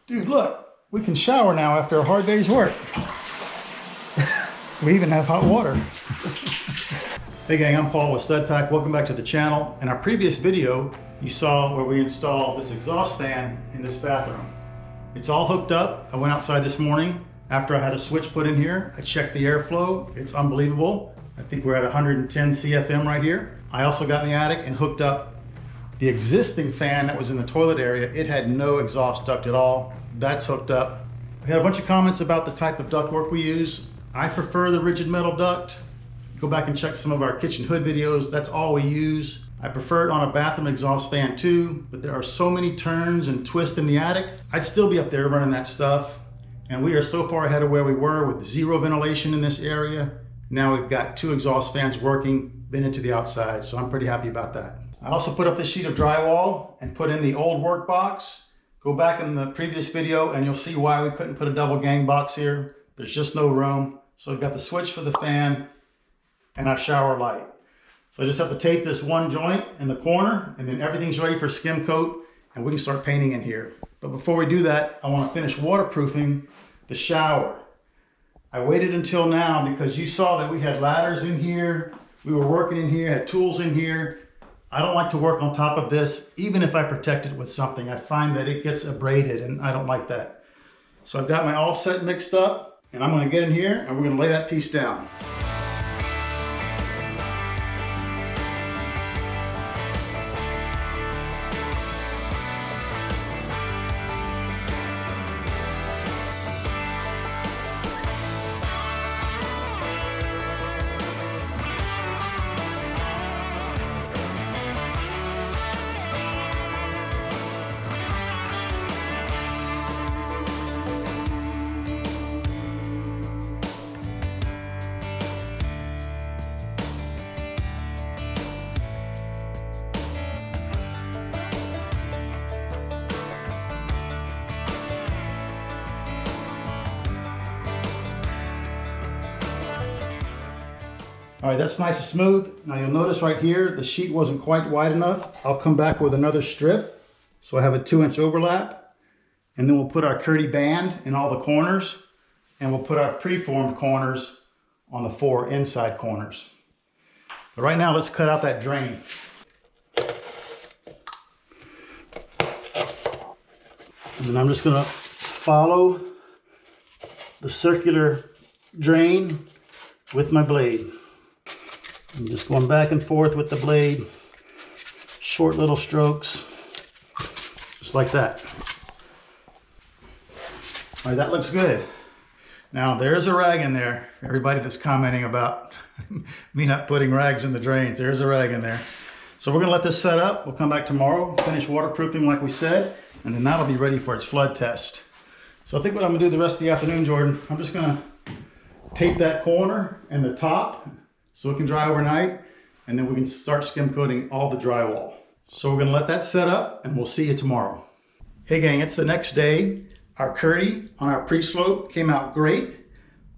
Dude, look, we can shower now after a hard day's work. We even have hot water. Hey gang, I'm Paul with Stud Pack. Welcome back to the channel. In our previous video, you saw where we installed this exhaust fan in this bathroom. It's all hooked up. I went outside this morning after I had a switch put in here. I checked the airflow. It's unbelievable. I think we're at 110 CFM right here. I also got in the attic and hooked up the existing fan that was in the toilet area. It had no exhaust duct at all. That's hooked up. We had a bunch of comments about the type of ductwork we use. I prefer the rigid metal duct. Go back and check some of our kitchen hood videos. That's all we use. I prefer it on a bathroom exhaust fan too, but there are so many turns and twists in the attic. I'd still be up there running that stuff. And we are so far ahead of where we were with zero ventilation in this area. Now we've got 2 exhaust fans working, been into the outside, so I'm pretty happy about that. I also put up this sheet of drywall and put in the old work box. Go back in the previous video and you'll see why we couldn't put a double gang box here. There's just no room. So we've got the switch for the fan and our shower light. So I just have to tape this one joint in the corner and then everything's ready for skim coat and we can start painting in here. But before we do that, I want to finish waterproofing the shower. I waited until now because you saw that we had ladders in here. We were working in here, had tools in here. I don't like to work on top of this, even if I protect it with something. I find that it gets abraded and I don't like that. So I've got my all set mixed up and I'm gonna get in here and we're gonna lay that piece down. All right, that's nice and smooth. Now you'll notice right here, the sheet wasn't quite wide enough. I'll come back with another strip. So I have a 2-inch overlap. And then we'll put our Curdy band in all the corners. And we'll put our preformed corners on the 4 inside corners. But right now, let's cut out that drain. And then I'm just gonna follow the circular drain with my blade. I'm just going back and forth with the blade, short little strokes, just like that. All right, that looks good. Now there's a rag in there. Everybody that's commenting about me not putting rags in the drains, there's a rag in there. So we're gonna let this set up. We'll come back tomorrow, finish waterproofing like we said, and then that'll be ready for its flood test. So I think what I'm gonna do the rest of the afternoon, Jordan, I'm just gonna tape that corner and the top so it can dry overnight, and then we can start skim coating all the drywall. So we're gonna let that set up and we'll see you tomorrow. Hey gang, it's the next day. Our Curdy on our pre-slope came out great,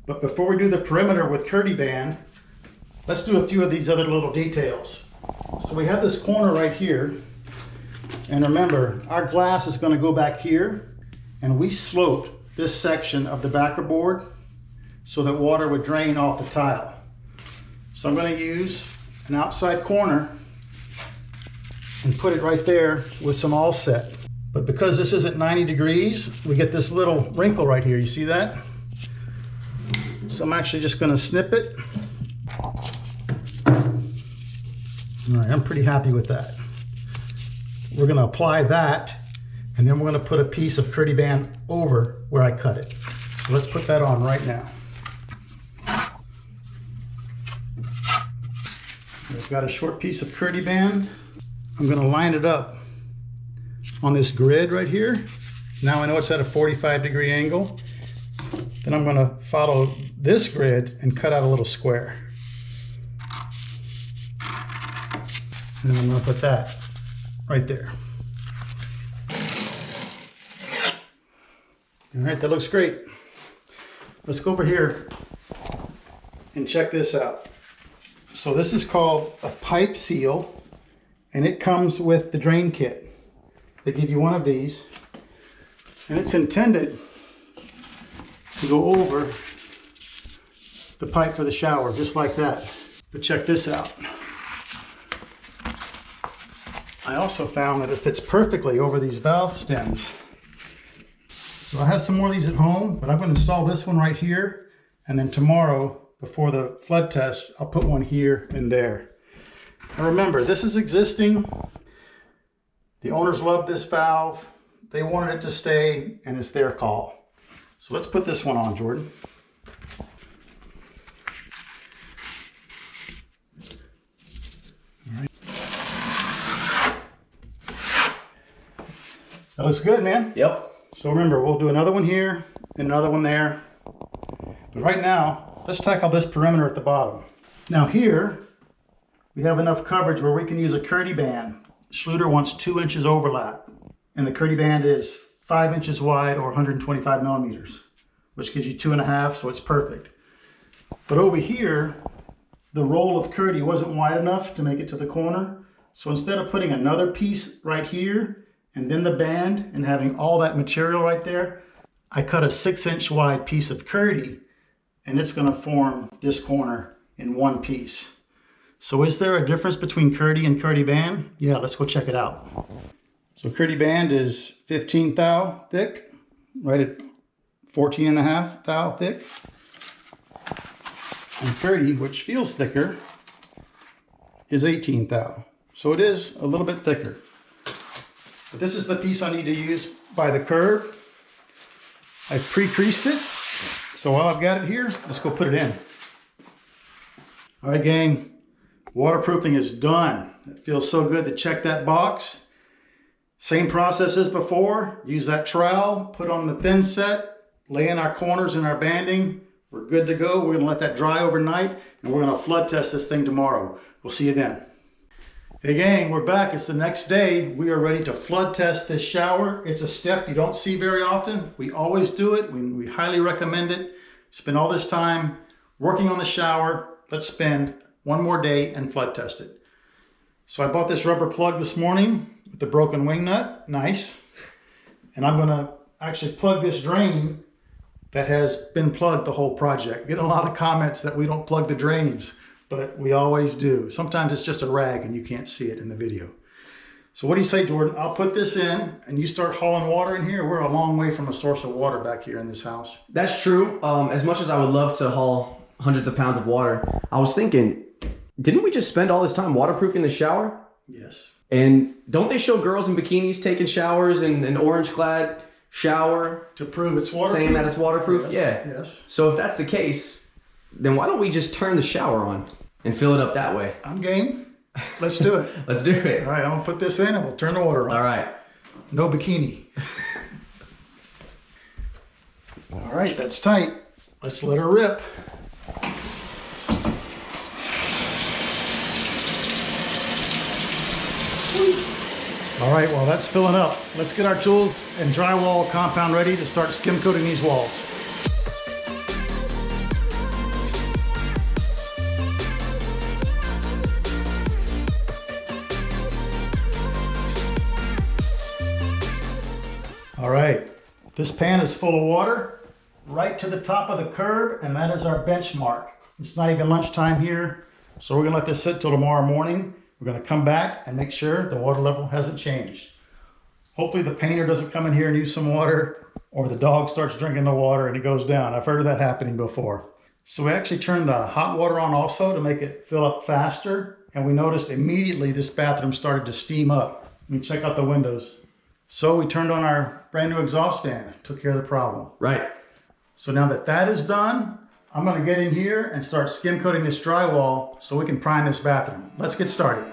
but before we do the perimeter with Curdy band, let's do a few of these other little details. So we have this corner right here, and remember, our glass is gonna go back here, and we sloped this section of the backer board so that water would drain off the tile. So I'm going to use an outside corner and put it right there with some all set. But because this isn't 90 degrees, we get this little wrinkle right here. You see that? So I'm actually just going to snip it. All right, I'm pretty happy with that. We're going to apply that, and then we're going to put a piece of Curdy band over where I cut it. So let's put that on right now. I've got a short piece of Curdy band. I'm going to line it up on this grid right here. Now I know it's at a 45-degree angle. Then I'm going to follow this grid and cut out a little square. And then I'm going to put that right there. All right, that looks great. Let's go over here and check this out. So this is called a pipe seal, and it comes with the drain kit. They give you one of these, And it's intended to go over the pipe for the shower, just like that. But check this out. I also found that it fits perfectly over these valve stems. So I have some more of these at home, but I'm going to install this one right here. And then tomorrow, before the flood test, I'll put one here and there. Now remember, this is existing. The owners love this valve. They wanted it to stay, and it's their call. So let's put this one on, Jordan. All right. That looks good, man. Yep. So remember, we'll do another one here and another one there. But right now, let's tackle this perimeter at the bottom. Now here, we have enough coverage where we can use a Curdy band. Schluter wants 2 inches overlap, and the Curdy band is 5 inches wide or 125 millimeters, which gives you 2.5, so it's perfect. But over here, the roll of Curdy wasn't wide enough to make it to the corner. So instead of putting another piece right here and then the band and having all that material right there, I cut a 6-inch wide piece of Curdy, and it's going to form this corner in one piece. So is there a difference between Curdy and Curdy band? Yeah, let's go check it out. So Curdy band is 15 thou thick, right at 14.5 thou thick. And Curdy, which feels thicker, is 18 thou. So it is a little bit thicker. But this is the piece I need to use by the curb. I've pre-creased it. So while I've got it here, let's go put it in. All right, gang, waterproofing is done. It feels so good to check that box. Same process as before. Use that trowel, put on the thin set, lay in our corners and our banding. We're good to go. We're gonna let that dry overnight, and we're gonna flood test this thing tomorrow. We'll see you then. Hey gang, we're back. It's the next day. We are ready to flood test this shower. It's a step you don't see very often. We always do it. We highly recommend it. Spend all this time working on the shower. Let's spend one more day and flood test it. So I bought this rubber plug this morning with the broken wing nut. Nice. And I'm gonna actually plug this drain that has been plugged the whole project. Get a lot of comments that we don't plug the drains, but we always do. Sometimes it's just a rag and you can't see it in the video. So what do you say, Jordan? I'll put this in and you start hauling water in here. We're a long way from a source of water back here in this house. That's true. As much as I would love to haul hundreds of pounds of water, I was thinking, didn't we just spend all this time waterproofing the shower? Yes. And don't they show girls in bikinis taking showers in an orange-clad shower to prove it's waterproof? Saying that it's waterproof? Yes. Yeah. Yes. So if that's the case, then why don't we just turn the shower on and fill it up that way? I'm game. Let's do it. Let's do it. All right, I'm gonna put this in and we'll turn the water on. All right. No bikini. All right, that's tight. Let's let her rip. All right, well, that's filling up. Let's get our tools and drywall compound ready to start skim coating these walls. All right, this pan is full of water right to the top of the curb, and that is our benchmark. It's not even lunchtime here, so we're gonna let this sit till tomorrow morning. We're gonna come back and make sure the water level hasn't changed. Hopefully the painter doesn't come in here and use some water, or the dog starts drinking the water and it goes down. I've heard of that happening before. So we actually turned the hot water on also to make it fill up faster, and we noticed immediately this bathroom started to steam up. Let me check out the windows. So we turned on our brand new exhaust fan, took care of the problem. Right. So now that that is done, I'm gonna get in here and start skim coating this drywall so we can prime this bathroom. Let's get started.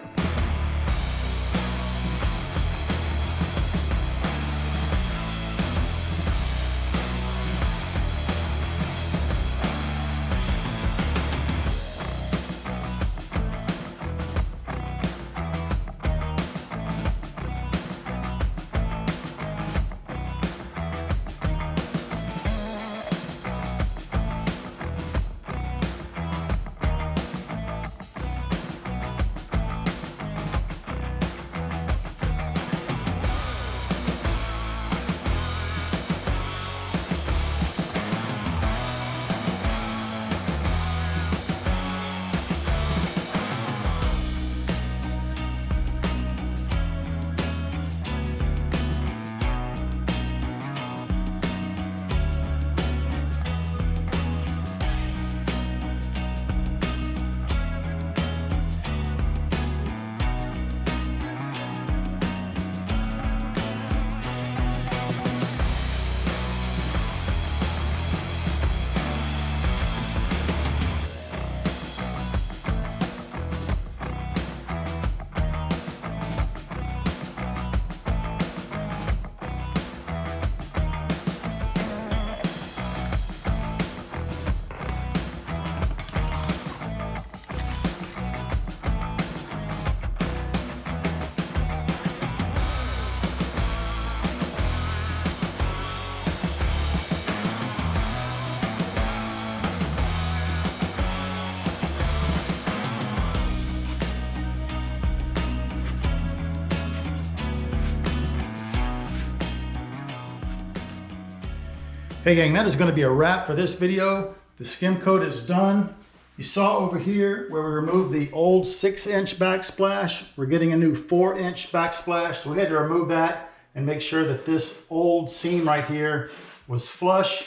Hey gang, that is going to be a wrap for this video. The skim coat is done. You saw over here where we removed the old 6-inch backsplash. We're getting a new 4-inch backsplash. So we had to remove that and make sure that this old seam right here was flush.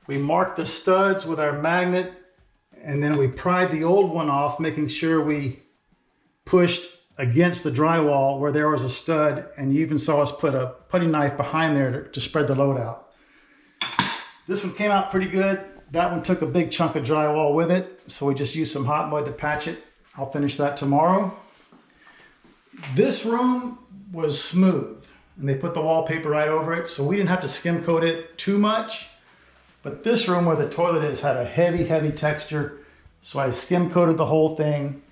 We marked the studs with our magnet, and then we pried the old one off, making sure we pushed against the drywall where there was a stud, and you even saw us put a putty knife behind there to spread the load out. This one came out pretty good. That one took a big chunk of drywall with it, so we just used some hot mud to patch it. I'll finish that tomorrow. This room was smooth, and they put the wallpaper right over it, so we didn't have to skim coat it too much. But this room where the toilet is had a heavy texture, so I skim coated the whole thing.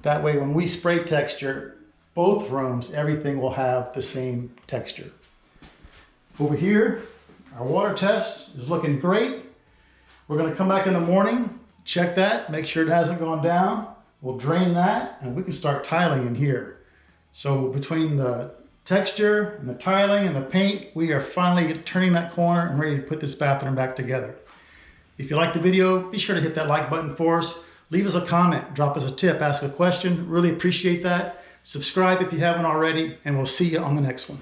That way when we spray texture both rooms, everything will have the same texture. Over here, our water test is looking great. We're going to come back in the morning, check that, make sure it hasn't gone down. We'll drain that and we can start tiling in here. So between the texture and the tiling and the paint, we are finally turning that corner and ready to put this bathroom back together. If you like the video, be sure to hit that like button for us. Leave us a comment, drop us a tip, ask a question. Really appreciate that. Subscribe if you haven't already, and we'll see you on the next one.